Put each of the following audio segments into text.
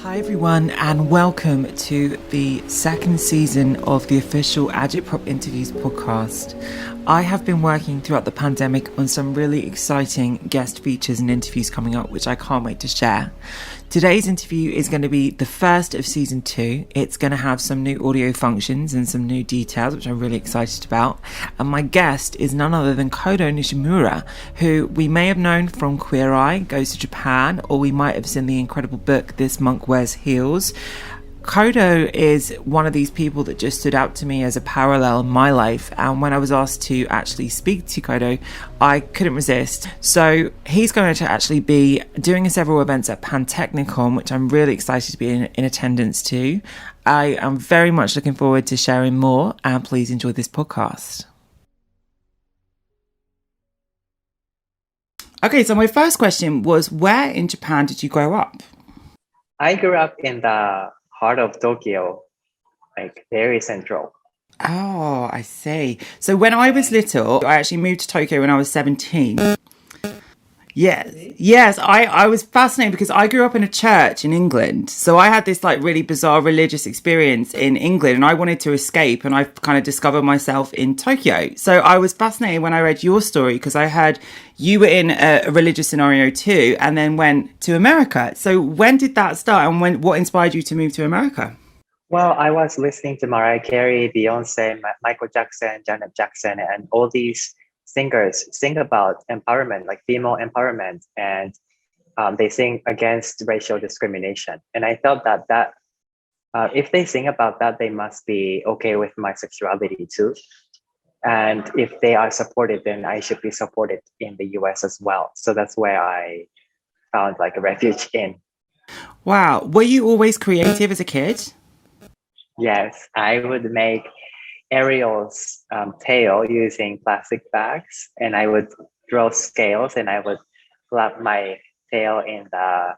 Hi everyone, and welcome to the second season of the official Agitprop Interviews podcast. I have been working throughout the pandemic on some really exciting guest features and interviews coming up, which I can't wait to share. Today's interview is going to be the first of season 2. It's going to have some new audio functions and some new details, which I'm really excited about. And my guest is none other than Kodo Nishimura, who we may have known from Queer Eye Goes to Japan, or we might have seen the incredible book This Monk Wears Heels. Kodo is one of these people that just stood out to me as a parallel in my life, and when I was asked to actually speak to Kodo, I couldn't resist. So he's going to actually be doing several events at Pantechnicon, which I'm really excited to be in attendance to. I am very much looking forward to sharing more, and please enjoy this podcast. Okay, so my first question was, where in Japan did you grow up? I grew up in the heart of Tokyo, like very central. Oh, I see. So when I was little, I actually moved to Tokyo when I was 17. Yes, I was fascinated because I grew up in a church in England. So I had this like really bizarre religious experience in England, and I wanted to escape, and I kind of discovered myself in Tokyo. So I was fascinated when I read your story because I heard you were in a religious scenario too, and then went to America. So when did that start, and what inspired you to move to America? Well, I was listening to Mariah Carey, Beyonce, Michael Jackson, Janet Jackson, and all these singers sing about empowerment, like female empowerment, and they sing against racial discrimination. And I felt that if they sing about that, they must be okay with my sexuality too. And if they are supported, then I should be supported in the US as well. So that's where I found like a refuge in. Wow. Were you always creative as a kid? Yes, I would make Ariel's tail using plastic bags, and I would draw scales, and I would flap my tail in the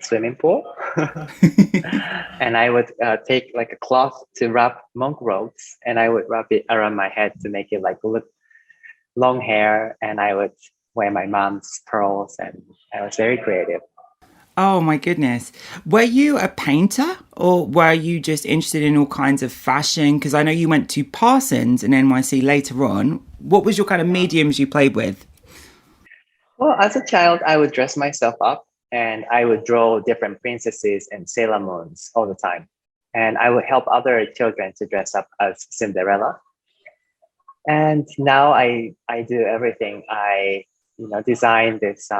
swimming pool. And I would take like a cloth to wrap monk robes, and I would wrap it around my head to make it like look long hair, and I would wear my mom's pearls, and I was very creative. Oh my goodness. Were you a painter, or were you just interested in all kinds of fashion? Because I know you went to Parsons in NYC later on. What was your kind of mediums you played with? Well, as a child, I would dress myself up, and I would draw different princesses and Sailor Moons all the time. And I would help other children to dress up as Cinderella. And now I do everything. I design this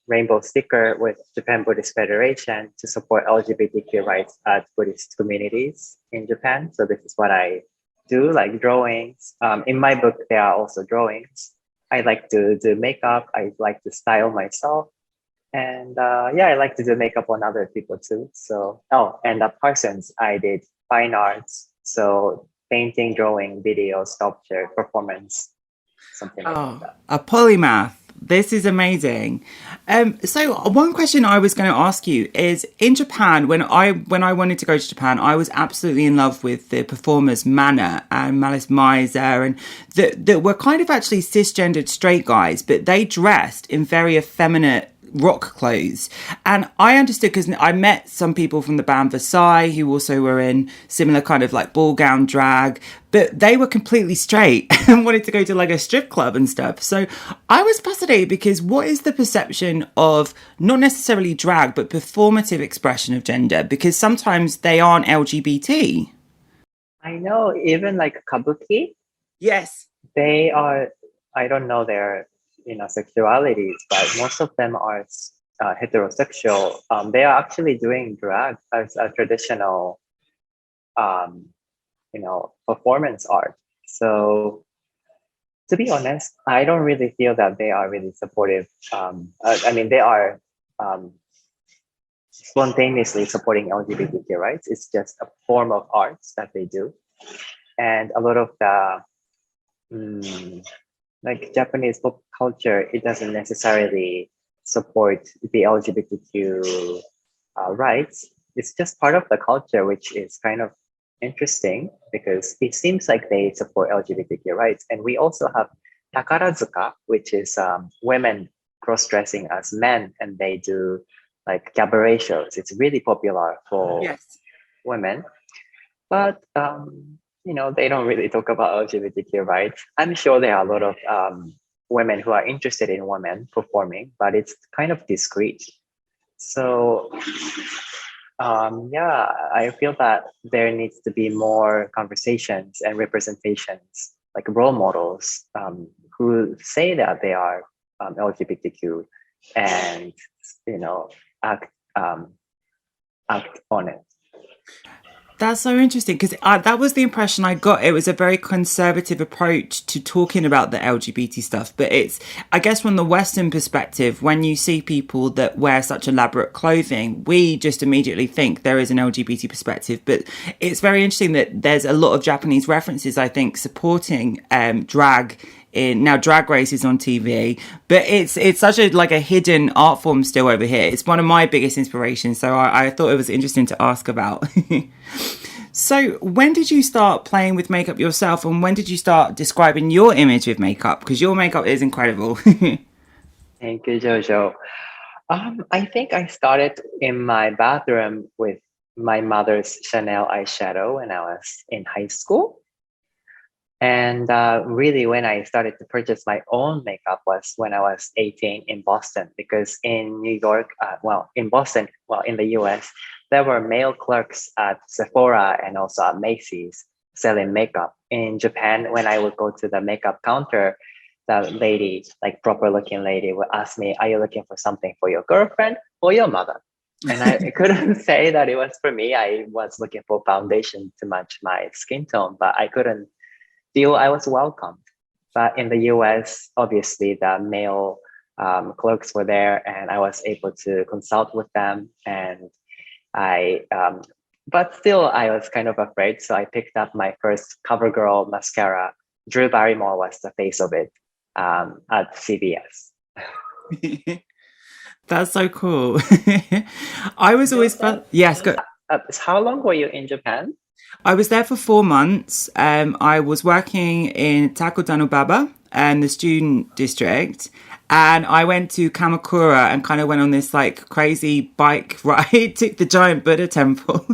rainbow sticker with Japan Buddhist Federation to support LGBTQ rights at Buddhist communities in Japan. So this is what I do, like drawings. In my book, there are also drawings. I like to do makeup. I like to style myself. And I like to do makeup on other people too. So, and at Parsons, I did fine arts. So painting, drawing, video, sculpture, performance, something like Oh, that. a polymath. This is amazing. So one question I was going to ask you is, in Japan, when I wanted to go to Japan, I was absolutely in love with the performers Mana and Malice Miser, and that were kind of actually cisgendered straight guys, but they dressed in very effeminate rock clothes. And I understood because I met some people from the band Versailles who also were in similar kind of like ball gown drag, but they were completely straight and wanted to go to like a strip club and stuff. So I was fascinated because what is the perception of not necessarily drag, but performative expression of gender? Because sometimes they aren't LGBT. I know even like kabuki, Yes. they are, I don't know their, sexualities, but most of them are heterosexual. They are actually doing drag as a traditional, um, performance art. So to be honest, I don't really feel that they are really supportive. I mean, they are um, spontaneously supporting LGBTQ rights. It's just a form of arts that they do. And a lot of the like Japanese pop culture, it doesn't necessarily support the LGBTQ rights. It's just part of the culture, which is kind of interesting because it seems like they support LGBTQ rights. And we also have Takarazuka, which is women cross-dressing as men, and they do like cabaret shows. It's really popular for Yes. women, but they don't really talk about LGBTQ rights. I'm sure there are a lot of women who are interested in women performing, but it's kind of discreet. So I feel that there needs to be more conversations and representations, like role models who say that they are LGBTQ and act act on it. That's so interesting because that was the impression I got. It was a very conservative approach to talking about the LGBT stuff. But it's, I guess, from the Western perspective, when you see people that wear such elaborate clothing, we just immediately think there is an LGBT perspective. But it's very interesting that there's a lot of Japanese references, I think, supporting drag. Now Drag Race is on TV, but it's such a hidden art form still over here. It's one of my biggest inspirations, so I thought it was interesting to ask about. So when did you start playing with makeup yourself, and when did you start describing your image with makeup? Because your makeup is incredible. Thank you, Jojo. I think I started in my bathroom with my mother's Chanel eyeshadow when I was in high school. And really, when I started to purchase my own makeup was when I was 18 in Boston, because in New York, in Boston, in the US, there were male clerks at Sephora and also at Macy's selling makeup. In Japan, when I would go to the makeup counter, the lady, like proper looking lady, would ask me, "Are you looking for something for your girlfriend or your mother?" And I couldn't say that it was for me. I was looking for foundation to match my skin tone, but I couldn't feel I was welcomed. But in the US, obviously, the male clerks were there, and I was able to consult with them. And but still, I was kind of afraid. So I picked up my first CoverGirl mascara. Drew Barrymore was the face of it at CVS. That's so cool. I was always fun. Yes, good. How long were you in Japan? I was there for 4 months. I was working in Takodanobaba and the student district. And I went to Kamakura and kind of went on this like crazy bike ride to the giant Buddha temple.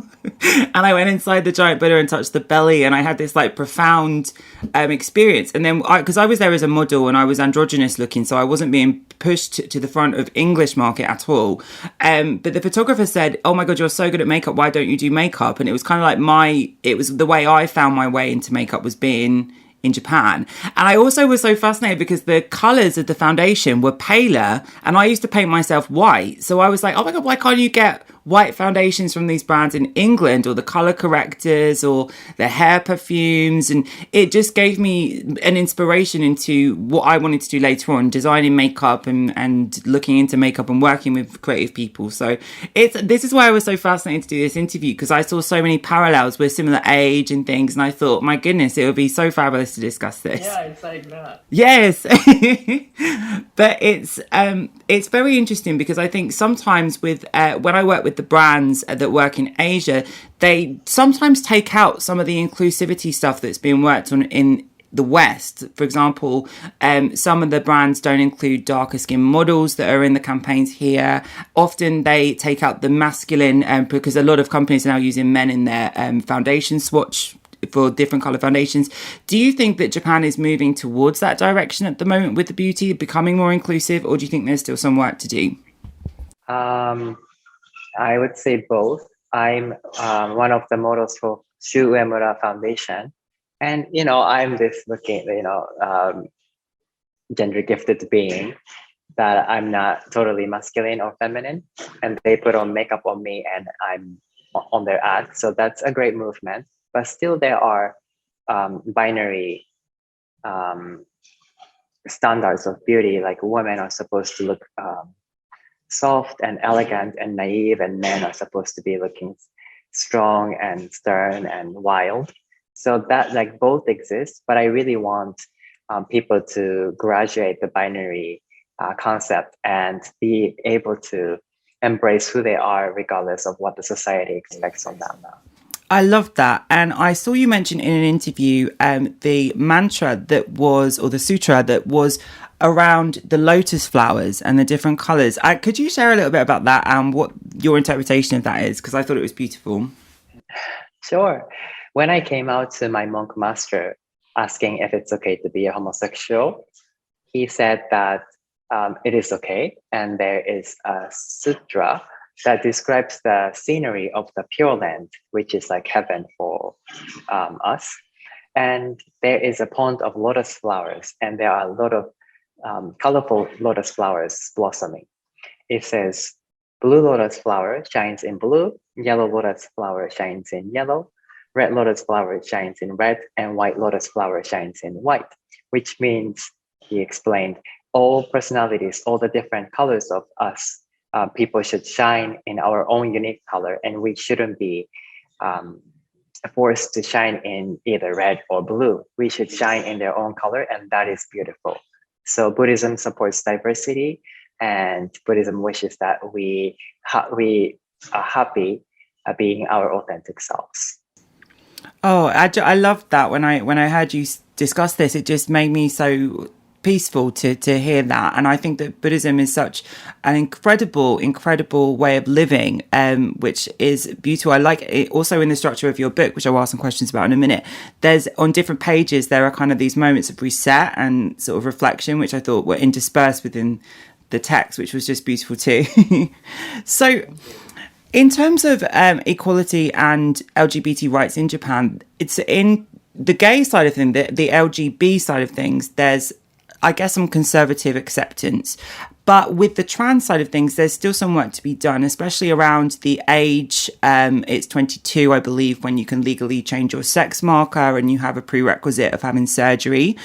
And I went inside the giant Buddha and touched the belly. And I had this like profound experience. And then because I was there as a model and I was androgynous looking, so I wasn't being pushed to the front of English market at all. But the photographer said, "Oh my God, you're so good at makeup. Why don't you do makeup?" And it was kind of like it was the way I found my way into makeup was being in Japan. And I also was so fascinated because the colors of the foundation were paler and I used to paint myself white. So I was like, oh my God, why can't you get white foundations from these brands in England, or the color correctors or the hair perfumes? And it just gave me an inspiration into what I wanted to do later on, designing makeup and looking into makeup and working with creative people. So this is why I was so fascinated to do this interview, because I saw so many parallels with similar age and things, and I thought, my goodness, it would be so fabulous to discuss this. Yeah, it's like that. Yes. But it's very interesting because I think sometimes with when I work with the brands that work in Asia, they sometimes take out some of the inclusivity stuff that's being worked on in the West. For example, some of the brands don't include darker skin models that are in the campaigns here. Often they take out the masculine because a lot of companies are now using men in their foundation swatch for different color foundations. Do you think that Japan is moving towards that direction at the moment with the beauty, becoming more inclusive, or do you think there's still some work to do? I would say both. I'm one of the models for Shu Uemura Foundation. And, I'm this looking, gender gifted being that I'm not totally masculine or feminine. And they put on makeup on me and I'm on their ad. So that's a great movement. But still there are binary standards of beauty, like women are supposed to look soft and elegant and naive, and men are supposed to be looking strong and stern and wild. So that like both exist, but I really want people to graduate the binary concept and be able to embrace who they are regardless of what the society expects from them now. I love that. And I saw you mention in an interview the mantra that was, or the sutra that was around the lotus flowers and the different colors. Could you share a little bit about that and what your interpretation of that is? Because I thought it was beautiful. Sure. When I came out to my monk master asking if it's okay to be a homosexual, he said that it is okay. And there is a sutra that describes the scenery of the Pure Land, which is like heaven for us. And there is a pond of lotus flowers, and there are a lot of colorful lotus flowers blossoming. It says, blue lotus flower shines in blue, yellow lotus flower shines in yellow, red lotus flower shines in red, and white lotus flower shines in white, which means, he explained, all personalities, all the different colors of us, people should shine in our own unique color, and we shouldn't be forced to shine in either red or blue. We should shine in their own color, and that is beautiful. So Buddhism supports diversity, and Buddhism wishes that we are happy being our authentic selves. Oh, I love that. When I heard you discuss this, it just made me so peaceful to hear that. And I think that Buddhism is such an incredible way of living, which is beautiful. I like it also in the structure of your book, which I'll ask some questions about in a minute. There's on different pages, there are kind of these moments of reset and sort of reflection, which I thought were interspersed within the text, which was just beautiful too. So in terms of equality and LGBT rights in Japan, it's in the gay side of things, the LGB side of things, there's, I guess, some conservative acceptance. But with the trans side of things, there's still some work to be done, especially around the age. It's 22, I believe, when you can legally change your sex marker and you have a prerequisite of having surgery,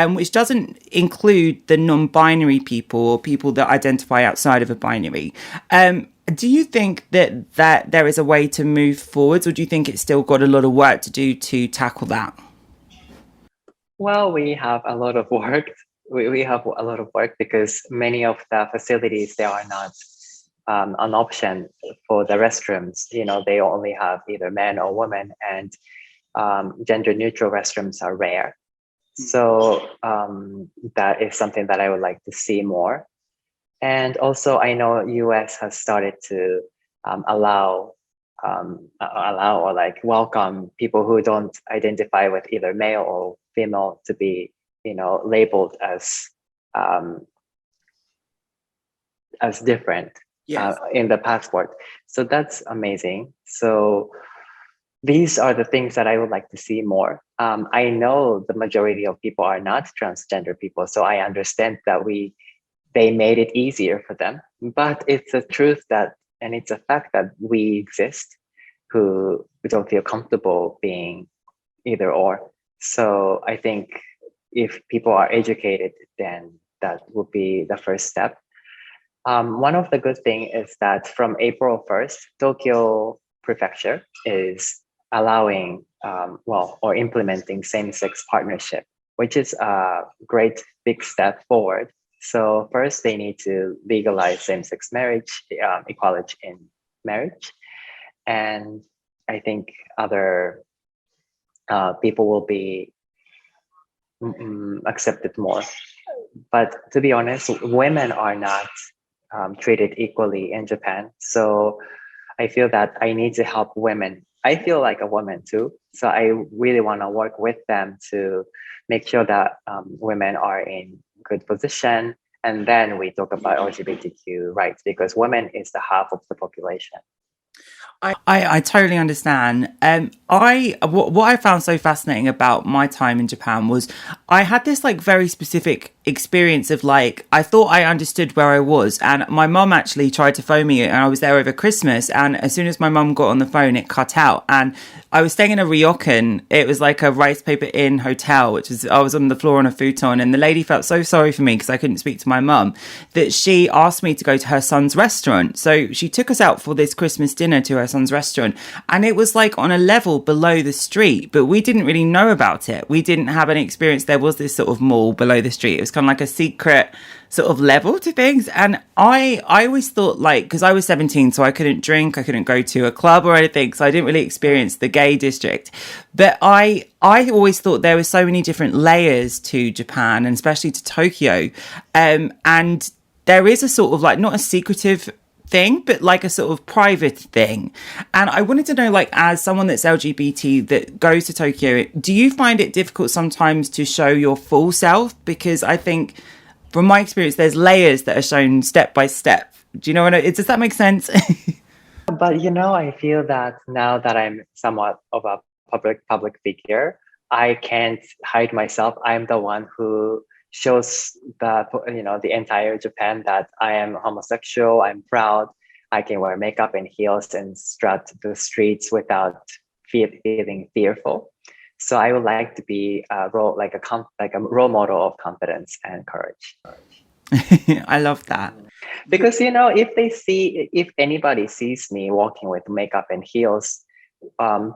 which doesn't include the non-binary people or people that identify outside of a binary. Do you think that there is a way to move forwards, or do you think it's still got a lot of work to do to tackle that? Well, we have a lot of work. We have a lot of work because many of the facilities, they are not an option for the restrooms. You know, they only have either men or women, and gender neutral restrooms are rare. So that is something that I would like to see more. And also, I know US has started to allow or like welcome people who don't identify with either male or female to be, you know, labeled as different. Yes. In the passport. So that's amazing. So these are the things that I would like to see more. I know the majority of people are not transgender people, so I understand that they made it easier for them. But it's a truth that, and it's a fact that we exist who don't feel comfortable being either or. So I think if people are educated, then that would be the first step. One of the good things is that from April 1st, Tokyo Prefecture is allowing, or implementing same-sex partnership, which is a great big step forward. So first, they need to legalize same-sex marriage, equality in marriage. And I think other people will be accepted more. But to be honest, women are not treated equally in Japan. So I feel that I need to help women. I feel like a woman too. So I really want to work with them to make sure that women are in good position. And then we talk about LGBTQ rights, because women is the half of the population. I totally understand. What I found so fascinating about my time in Japan was I had this like very specific experience of like, I thought I understood where I was, and my mum actually tried to phone me, and I was there over Christmas, and as soon as my mum got on the phone, it cut out, and I was staying in a ryokan. It was like a rice paper inn hotel, I was on the floor on a futon, and the lady felt so sorry for me because I couldn't speak to my mum that she asked me to go to her son's restaurant. So she took us out for this Christmas dinner to her son's restaurant. And it was like on a level below the street, but we didn't really know about it. We didn't have any experience. There was this sort of mall below the street. It was kind of like a secret sort of level to things. And I always thought, like, because I was 17, so I couldn't drink, I couldn't go to a club or anything, so I didn't really experience the gay district. But I always thought there were so many different layers to Japan, and especially to Tokyo. And there is a sort of like, not a secretive thing, but like a sort of private thing. And I wanted to know, like, as someone that's LGBT that goes to Tokyo, do you find it difficult sometimes to show your full self? Because I think from my experience, there's layers that are shown step by step. Do you know what does that make sense? But I feel that now that I'm somewhat of a public figure, I can't hide myself. I'm the one who shows the entire Japan that I am homosexual. I'm proud. I can wear makeup and heels and strut the streets without feeling fearful. So I would like to be a role model of confidence and courage. I love that. Because if anybody sees me walking with makeup and heels,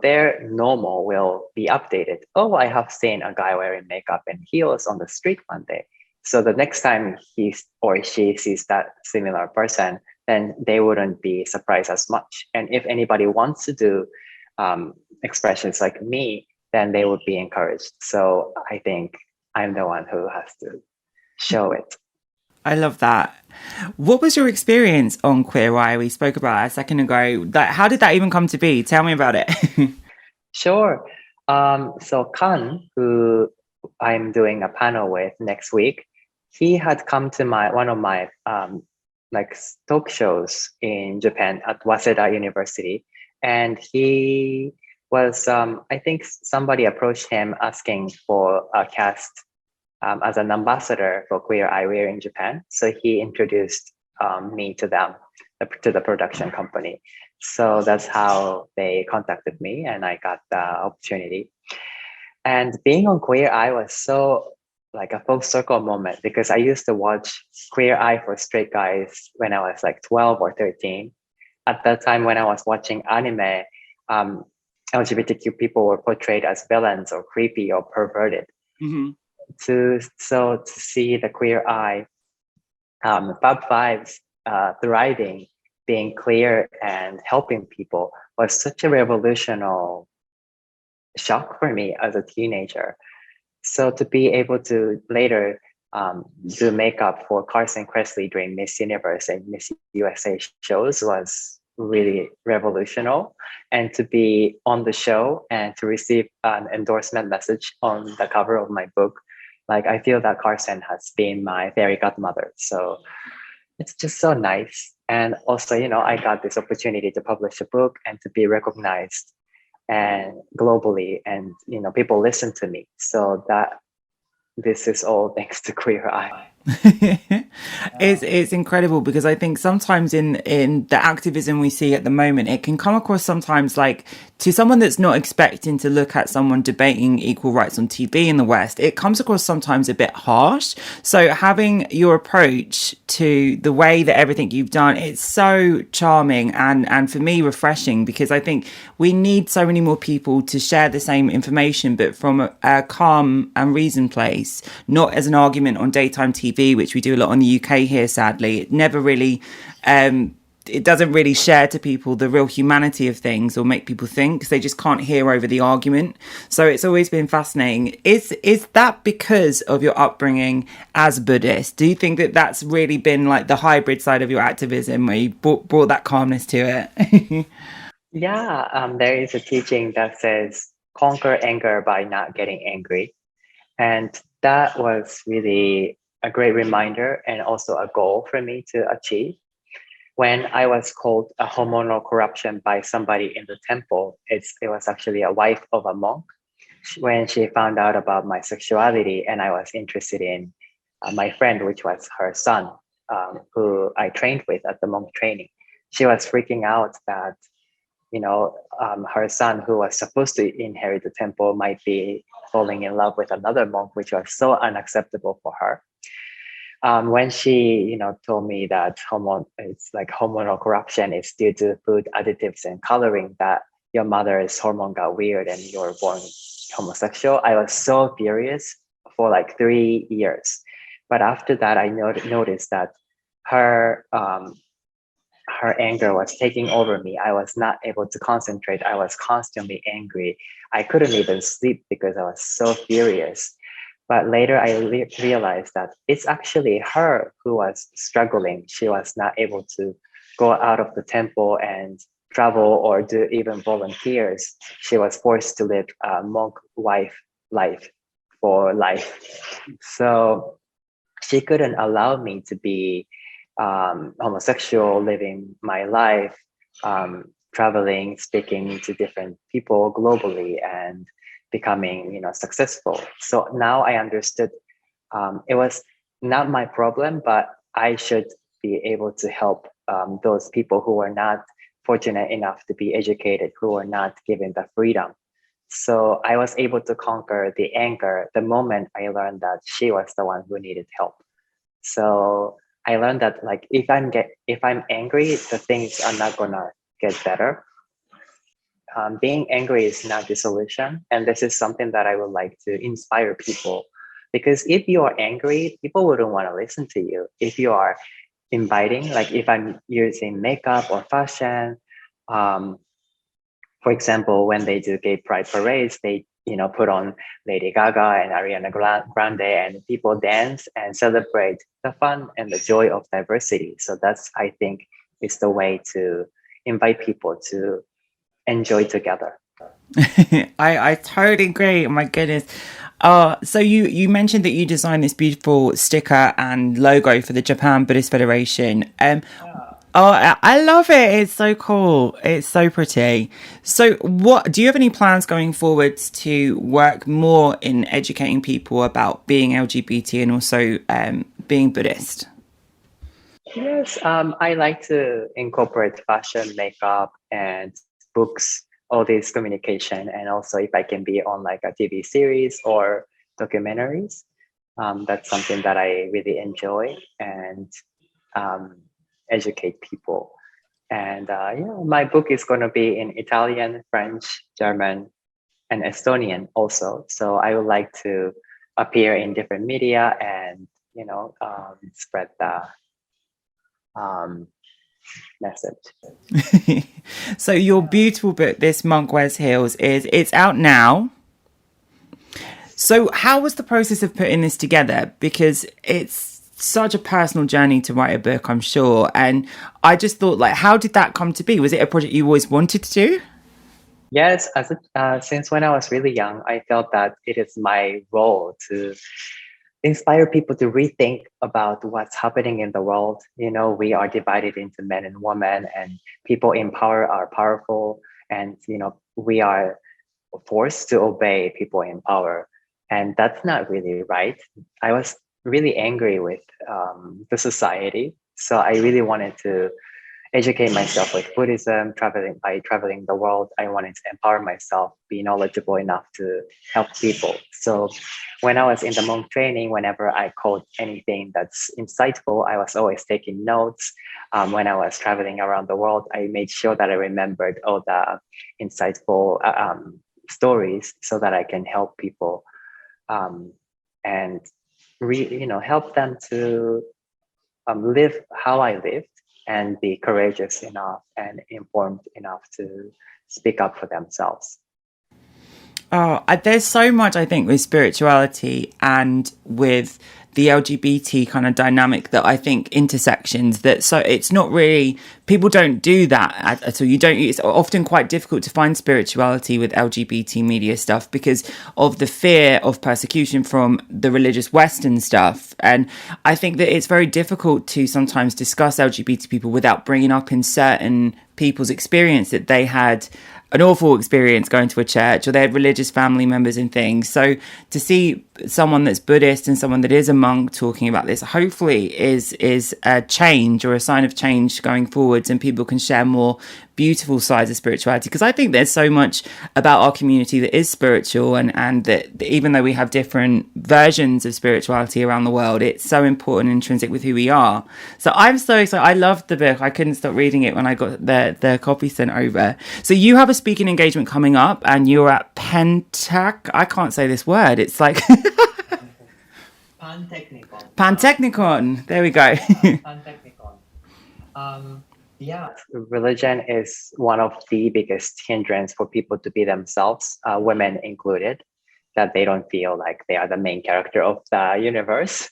their normal will be updated. Oh, I have seen a guy wearing makeup and heels on the street one day. So the next time he or she sees that similar person, then they wouldn't be surprised as much. And if anybody wants to do expressions like me, then they would be encouraged. So I think I'm the one who has to show it. I love that. What was your experience on Queer Eye? We spoke about it a second ago. How did that even come to be? Tell me about it. Sure. So Kan, who I'm doing a panel with next week, he had come to one of my talk shows in Japan at Waseda University, and he was I think somebody approached him asking for a cast as an ambassador for Queer Eyewear in Japan. So he introduced me to them, to the production company. So that's how they contacted me, and I got the opportunity. And being on Queer Eye was so like a full circle moment, because I used to watch Queer Eye for Straight Guys when I was like 12 or 13. At that time, when I was watching anime, LGBTQ people were portrayed as villains or creepy or perverted. Mm-hmm. To see the Queer Eye Fab Fives thriving, being clear and helping people was such a revolutionary shock for me as a teenager. So to be able to later do makeup for Carson Kressley during Miss Universe and Miss USA shows was really revolutionary. And to be on the show and to receive an endorsement message on the cover of my book, like, I feel that Carson has been my fairy godmother. So it's just so nice. And also, I got this opportunity to publish a book and to be recognized and globally, and people listen to me. So that this is all thanks to Queer Eye. It's incredible, because I think sometimes in the activism we see at the moment, it can come across sometimes like, to someone that's not expecting to look at someone debating equal rights on TV in the West, it comes across sometimes a bit harsh. So having your approach to the way that everything you've done, it's so charming and for me refreshing, because I think we need so many more people to share the same information, but from a calm and reasoned place, not as an argument on daytime TV, which we do a lot in the UK here, sadly. It never really, it doesn't really share to people the real humanity of things or make people think, because they just can't hear over the argument. So it's always been fascinating. Is that because of your upbringing as Buddhist? Do you think that that's really been like the hybrid side of your activism, where you brought that calmness to it? Yeah, there is a teaching that says conquer anger by not getting angry. And that was really a great reminder and also a goal for me to achieve. When I was called a hormonal corruption by somebody in the temple, it was actually a wife of a monk. When she found out about my sexuality and I was interested in my friend, which was her son, who I trained with at the monk training, she was freaking out that her son, who was supposed to inherit the temple, might be falling in love with another monk, which was so unacceptable for her. When she, told me that it's like hormonal corruption is due to food additives and coloring, that your mother's hormone got weird and you were born homosexual, I was so furious for like 3 years. But after that, I noticed that her her anger was taking over me. I was not able to concentrate. I was constantly angry. I couldn't even sleep because I was so furious. But later I realized that it's actually her who was struggling. She was not able to go out of the temple and travel or do even volunteers. She was forced to live a monk wife life for life. So she couldn't allow me to be homosexual, living my life, traveling, speaking to different people globally, and becoming, successful. So now I understood it was not my problem, but I should be able to help those people who are not fortunate enough to be educated, who are not given the freedom. So I was able to conquer the anger the moment I learned that she was the one who needed help. So I learned that like if I'm angry, the things are not gonna get better. Being angry is not the solution, and this is something that I would like to inspire people. Because if you are angry, people wouldn't want to listen to you. If you are inviting, like if I'm using makeup or fashion, um, for example, when they do gay pride parades, they put on Lady Gaga and Ariana Grande, and people dance and celebrate the fun and the joy of diversity. So that's, I think, is the way to invite people to enjoy together. I totally agree. Oh my goodness. So you mentioned that you designed this beautiful sticker and logo for the Japan Buddhist Federation. I love it. It's so cool. It's so pretty. So what do you have any plans going forwards to work more in educating people about being LGBT and also being Buddhist? Yes, I like to incorporate fashion, makeup, and books, all this communication, and also if I can be on like a TV series or documentaries, that's something that I really enjoy and um, educate people. And my book is going to be in Italian, French, German, and Estonian also. So I would like to appear in different media and spread the um, message. So your beautiful book, This Monk Wears Heels, it's out now. So how was the process of putting this together? Because it's such a personal journey to write a book, I'm sure. And I just thought, like, how did that come to be? Was it a project you always wanted to do? Yes, since when I was really young, I felt that it is my role to inspire people to rethink about what's happening in the world. We are divided into men and women, and people in power are powerful, and we are forced to obey people in power, and that's not really right. I was really angry with the society, so I really wanted to educate myself with Buddhism, traveling the world. I wanted to empower myself, be knowledgeable enough to help people. So when I was in the monk training, whenever I caught anything that's insightful, I was always taking notes. When I was traveling around the world, I made sure that I remembered all the insightful stories so that I can help people and help them to live how I lived and be courageous enough and informed enough to speak up for themselves. There's so much, I think, with spirituality and with the LGBT kind of dynamic that I think intersections that. So it's not really, people don't do that at all. It's often quite difficult to find spirituality with LGBT media stuff because of the fear of persecution from the religious Western stuff. And I think that it's very difficult to sometimes discuss LGBT people without bringing up in certain people's experience that they had an awful experience going to a church or they had religious family members and things. So to see someone that's Buddhist and someone that is a monk talking about this, hopefully is a change or a sign of change going forwards, and people can share more beautiful sides of spirituality, because I think there's so much about our community that is spiritual, and that even though we have different versions of spirituality around the world, it's so important and intrinsic with who we are. So I'm so excited. I loved the book. I couldn't stop reading it when I got the copy sent over. So you have a speaking engagement coming up, and you're at I can't say this word. It's like Pantechnicon. There we go. Pantechnicon. Yeah, religion is one of the biggest hindrance for people to be themselves, women included, that they don't feel like they are the main character of the universe.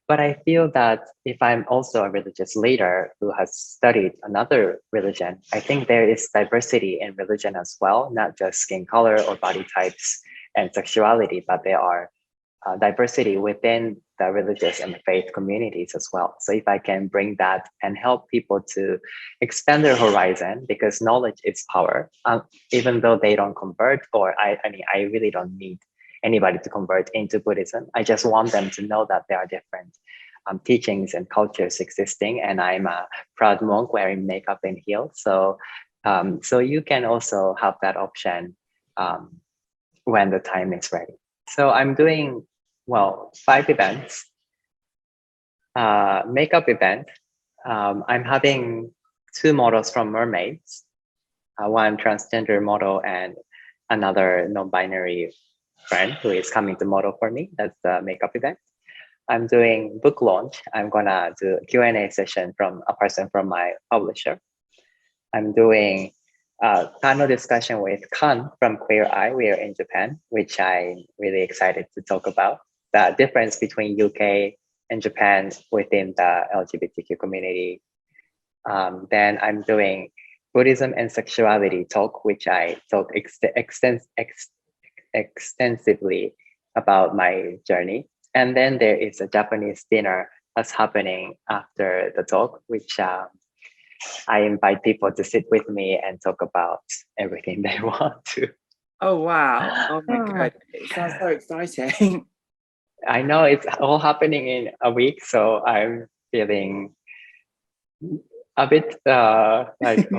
But I feel that if I'm also a religious leader who has studied another religion, I think there is diversity in religion as well, not just skin color or body types and sexuality, but there are diversity within the religious and faith communities as well. So if I can bring that and help people to expand their horizon, because knowledge is power, even though they don't convert, or I mean, I really don't need anybody to convert into Buddhism. I just want them to know that there are different teachings and cultures existing, and I'm a proud monk wearing makeup and heels. So you can also have that option when the time is ready. So I'm doing 5 events. Makeup event. I'm having 2 models from Mermaids, one transgender model and another non-binary friend who is coming to model for me. That's the makeup event. I'm doing book launch. I'm gonna do a Q&A session from a person from my publisher. I'm doing a panel discussion with Kan from Queer Eye. We are in Japan, which I'm really excited to talk about the difference between UK and Japan within the LGBTQ community. Then I'm doing Buddhism and sexuality talk, which I talk extensively about my journey. And then there is a Japanese dinner that's happening after the talk, which I invite people to sit with me and talk about everything they want to. Oh, wow. Oh, my God. It sounds so exciting. I know it's all happening in a week, so I'm feeling a bit like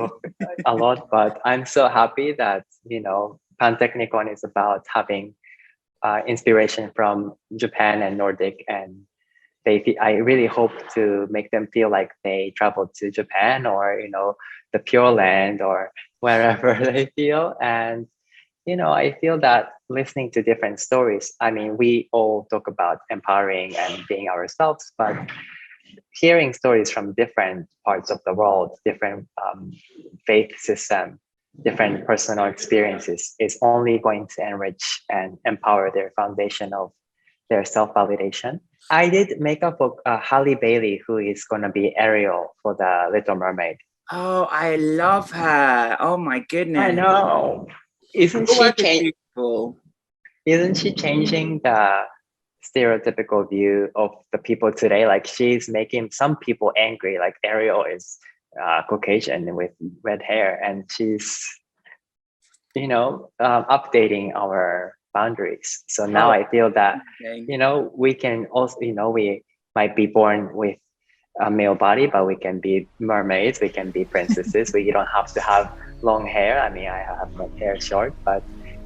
a lot, but I'm so happy that, Pantechnicon is about having inspiration from Japan and Nordic, and I really hope to make them feel like they traveled to Japan or, the Pure Land or wherever they feel. And, I feel that listening to different stories, I mean, we all talk about empowering and being ourselves, but hearing stories from different parts of the world, different faith system, different personal experiences is only going to enrich and empower their foundation of their self-validation. I did makeup for Halle Bailey, who is going to be Ariel for the Little Mermaid. Oh, I love her. Oh, my goodness. I know. Isn't she changing the stereotypical view of the people today? Like, she's making some people angry. Like, Ariel is Caucasian with red hair, and she's, updating our boundaries. So now I feel that, we can also, we might be born with a male body, but we can be mermaids, we can be princesses. We don't have to have long hair. I mean, I have my hair short, but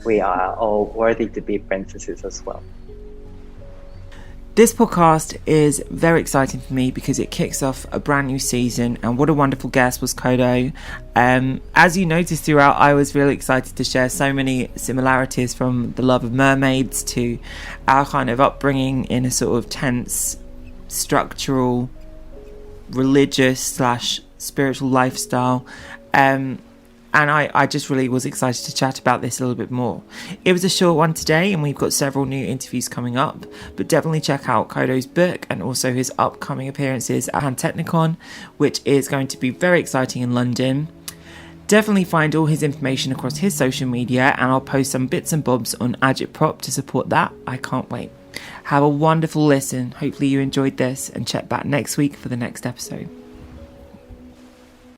we are all worthy to be princesses as well. This podcast is very exciting for me because it kicks off a brand new season, and what a wonderful guest was Kodo. As you noticed throughout, I was really excited to share so many similarities from the love of mermaids to our kind of upbringing in a sort of tense, structural, religious / spiritual lifestyle. And I just really was excited to chat about this a little bit more. It was a short one today, and we've got several new interviews coming up, but definitely check out Kodo's book and also his upcoming appearances at Pantechnicon, which is going to be very exciting in London. Definitely find all his information across his social media, and I'll post some bits and bobs on Agitprop to support that. I can't wait. Have a wonderful listen. Hopefully you enjoyed this, and check back next week for the next episode.